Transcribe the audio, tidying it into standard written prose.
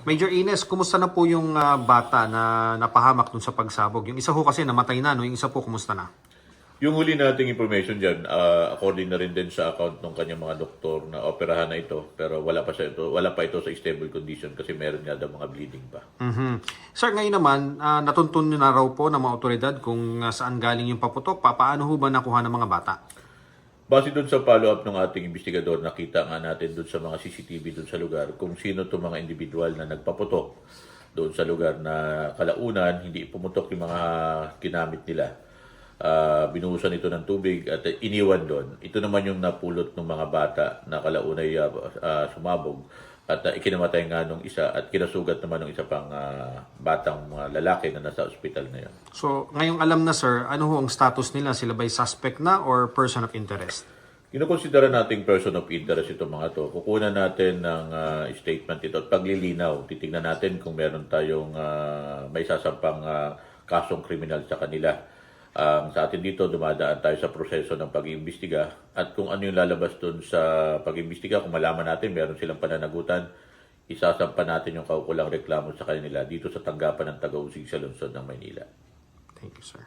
Major Ines, kumusta na po yung bata na napahamak dun sa pagsabog? Yung isa ho kasi namatay na, no? Yung isa po, kumusta na? Yung huli nating information dyan, according na rin din sa account ng kanyang mga doktor na operahan na ito, pero wala pa ito sa stable condition kasi meron nga daw mga bleeding pa. Sir, ngayon naman, natuntun nyo na raw po ng mga otoridad kung saan galing yung paputok. Paano ho ba nakuha ng mga bata? Base doon sa follow-up ng ating investigador, nakita nga natin doon sa mga CCTV doon sa lugar kung sino itong mga individual na nagpaputok doon sa lugar na kalaunan, hindi pumutok yung mga ginamit nila. Binuhusan ito ng tubig at iniwan doon. Ito naman yung napulot ng mga bata na kalaunay sumabog at ikinamatay nga nung isa at kinasugat naman ng isa pang batang mga lalaki na nasa ospital ngayon. So, ngayong alam na sir, ano ho ang status nila? Sila ba'y suspect na or person of interest? Kinukonsidera nating person of interest itong mga to. Kukunan natin ng statement ito at paglilinaw. Titignan natin kung meron tayong may sasampang kasong kriminal sa kanila. Sa atin dito, dumadaan tayo sa proseso ng pag-iimbestiga at kung ano yung lalabas doon sa pag-iimbestiga, kung malaman natin meron silang pananagutan, isasampa natin yung kaukulang reklamo sa kanila dito sa tanggapan ng Taga-Usig sa lungsod ng Maynila. Thank you, sir.